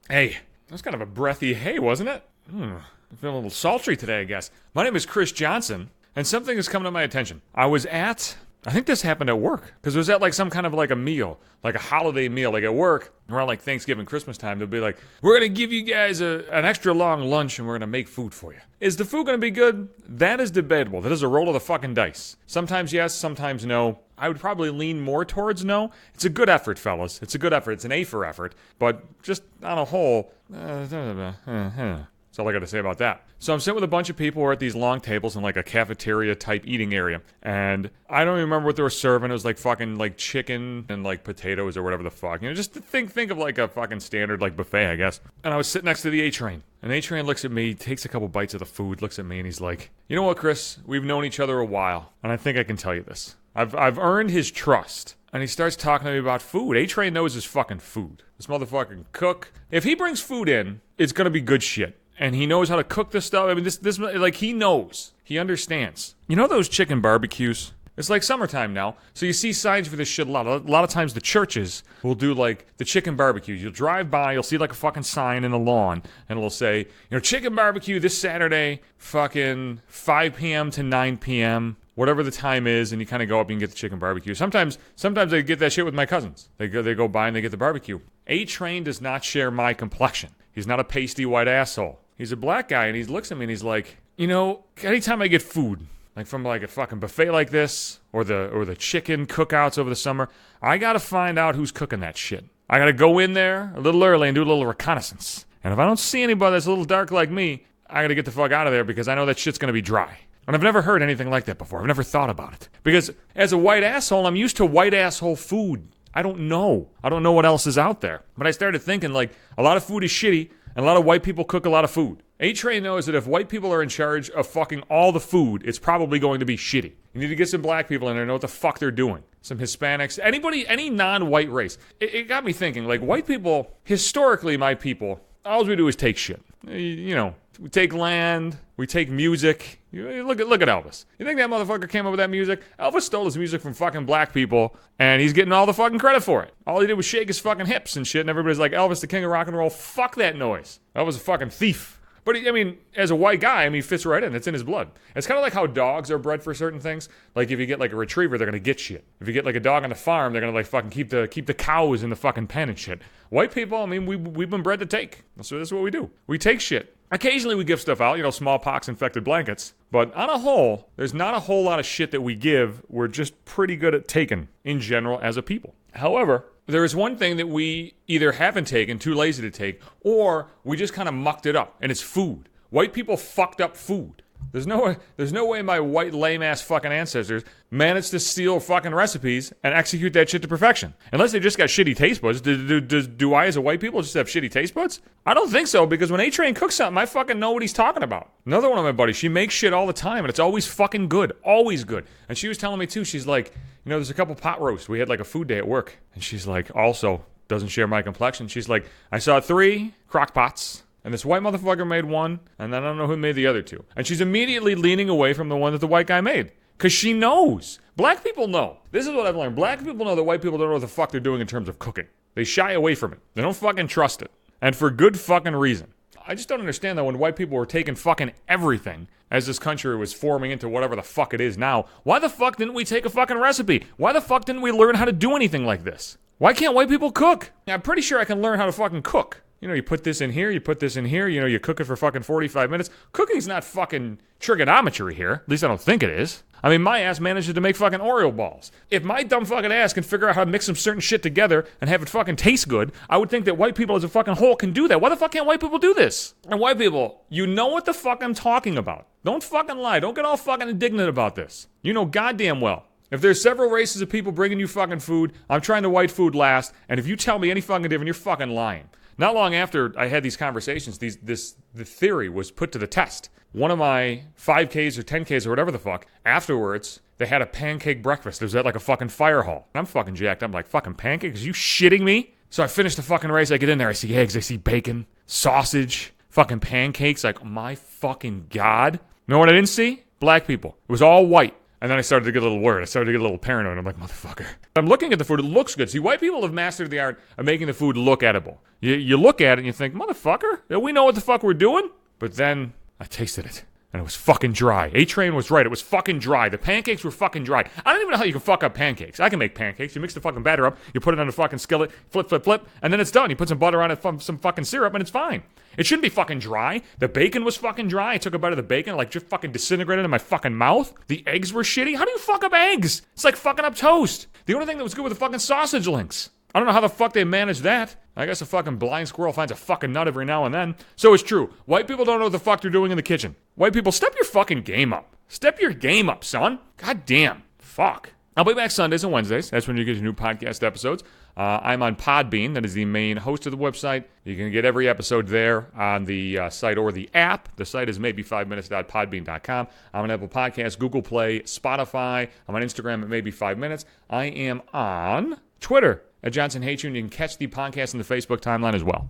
Hey, that was kind of a breathy hey, wasn't it? I'm feeling a little sultry today, I guess. My name is Chris Johnson, and something has come to my attention. I think this happened at work, because it was at like some kind of like a meal, like a holiday meal, like at work, around like Thanksgiving, Christmas time, they'll be like, we're going to give you guys an extra long lunch and we're going to make food for you. Is the food going to be good? That is debatable. That is a roll of the fucking dice. Sometimes yes, sometimes no. I would probably lean more towards no. It's a good effort, fellas. It's a good effort. It's an A for effort. But just on a whole, that's all I got to say about that. So I'm sitting with a bunch of people who are at these long tables in like a cafeteria type eating area. And I don't even remember what they were serving. It was like fucking like chicken and like potatoes or whatever the fuck. You know, just think of like a fucking standard like buffet, I guess. And I was sitting next to the A-Train. And A-Train looks at me, takes a couple bites of the food, looks at me, and he's like, you know what, Chris? We've known each other a while. And I think I can tell you this. I've earned his trust. And he starts talking to me about food. A-Train knows his fucking food. This motherfucker can cook. If he brings food in, it's gonna be good shit. And he knows how to cook this stuff. I mean, this like, he knows. He understands. You know those chicken barbecues? It's like summertime now, so you see signs for this shit a lot. A lot of times the churches will do like the chicken barbecues. You'll drive by, you'll see like a fucking sign in the lawn, and it'll say, you know, chicken barbecue this Saturday, fucking 5 p.m. to 9 p.m., whatever the time is, and you kind of go up and get the chicken barbecue. Sometimes I get that shit with my cousins. They go by and they get the barbecue. A-Train does not share my complexion. He's not a pasty white asshole. He's a black guy, and he looks at me and he's like, you know, anytime I get food, like from like a fucking buffet like this, or the chicken cookouts over the summer, I gotta find out who's cooking that shit. I gotta go in there a little early and do a little reconnaissance. And if I don't see anybody that's a little dark like me, I gotta get the fuck out of there because I know that shit's gonna be dry. And I've never heard anything like that before. I've never thought about it. Because as a white asshole, I'm used to white asshole food. I don't know what else is out there. But I started thinking, like, a lot of food is shitty, and a lot of white people cook a lot of food. A-Train knows that if white people are in charge of fucking all the food, it's probably going to be shitty. You need to get some black people in there and know what the fuck they're doing. Some Hispanics, any non-white race. It got me thinking, like, white people, historically my people, all we do is take shit. You know, we take land, we take music. Look at Elvis. You think that motherfucker came up with that music? Elvis stole his music from fucking black people, and he's getting all the fucking credit for it. All he did was shake his fucking hips and shit, and everybody's like, Elvis, the king of rock and roll. Fuck that noise. Elvis a fucking thief. But, I mean, as a white guy, I mean, he fits right in. It's in his blood. It's kind of like how dogs are bred for certain things. Like, if you get, like, a retriever, they're going to get shit. If you get, like, a dog on the farm, they're going to, like, fucking keep the cows in the fucking pen and shit. White people, I mean, we've been bred to take. So this is what we do. We take shit. Occasionally we give stuff out, you know, smallpox-infected blankets. But on a whole, there's not a whole lot of shit that we give. We're just pretty good at taking, in general, as a people. However, there is one thing that we either haven't taken, too lazy to take, or we just kind of mucked it up, and it's food. White people fucked up food. There's no way my white lame-ass fucking ancestors managed to steal fucking recipes and execute that shit to perfection. Unless they just got shitty taste buds. Do I, as a white people, just have shitty taste buds? I don't think so, because when A-Train cooks something, I fucking know what he's talking about. Another one of my buddies, she makes shit all the time, and it's always fucking good. Always good. And she was telling me, too, she's like, you know, there's a couple pot roasts. We had, like, a food day at work. And she's like, also, doesn't share my complexion. She's like, I saw 3 crock pots. And this white motherfucker made one, and then I don't know who made the other 2. And she's immediately leaning away from the one that the white guy made. Because she knows. Black people know. This is what I've learned. Black people know that white people don't know what the fuck they're doing in terms of cooking. They shy away from it. They don't fucking trust it. And for good fucking reason. I just don't understand that when white people were taking fucking everything as this country was forming into whatever the fuck it is now, why the fuck didn't we take a fucking recipe? Why the fuck didn't we learn how to do anything like this? Why can't white people cook? I'm pretty sure I can learn how to fucking cook. You know, you put this in here, you put this in here, you know, you cook it for fucking 45 minutes. Cooking's not fucking trigonometry here. At least I don't think it is. I mean, my ass manages to make fucking Oreo balls. If my dumb fucking ass can figure out how to mix some certain shit together and have it fucking taste good, I would think that white people as a fucking whole can do that. Why the fuck can't white people do this? And white people, you know what the fuck I'm talking about. Don't fucking lie. Don't get all fucking indignant about this. You know goddamn well. If there's several races of people bringing you fucking food, I'm trying to white food last, and if you tell me any fucking different, you're fucking lying. Not long after I had these conversations, the theory was put to the test. One of my 5Ks or 10Ks or whatever the fuck, afterwards, they had a pancake breakfast. It was at like a fucking fire hall. I'm fucking jacked. I'm like, fucking pancakes? Are you shitting me? So I finish the fucking race. I get in there. I see eggs. I see bacon, sausage, fucking pancakes. Like, oh my fucking God. You know what I didn't see? Black people. It was all white. And then I started to get a little worried. I started to get a little paranoid. I'm like, motherfucker. I'm looking at the food. It looks good. See, white people have mastered the art of making the food look edible. You look at it and you think, motherfucker, we know what the fuck we're doing. But then I tasted it. And it was fucking dry. A-Train was right. It was fucking dry. The pancakes were fucking dry. I don't even know how you can fuck up pancakes. I can make pancakes. You mix the fucking batter up. You put it on a fucking skillet. Flip, flip, flip. And then it's done. You put some butter on it, some fucking syrup, and it's fine. It shouldn't be fucking dry. The bacon was fucking dry. I took a bite of the bacon, like just fucking disintegrated in my fucking mouth. The eggs were shitty. How do you fuck up eggs? It's like fucking up toast. The only thing that was good were the fucking sausage links. I don't know how the fuck they managed that. I guess a fucking blind squirrel finds a fucking nut every now and then. So it's true. White people don't know what the fuck they're doing in the kitchen. White people, step your fucking game up. Step your game up, son. God damn. Fuck. I'll be back Sundays and Wednesdays. That's when you get your new podcast episodes. I'm on Podbean. That is the main host of the website. You can get every episode there on the site or the app. The site is maybe5minutes.podbean.com. I'm on Apple Podcasts, Google Play, Spotify. I'm on Instagram at maybe5minutes. I am on Twitter at Johnson Hates You, and you can catch the podcast on the Facebook timeline as well.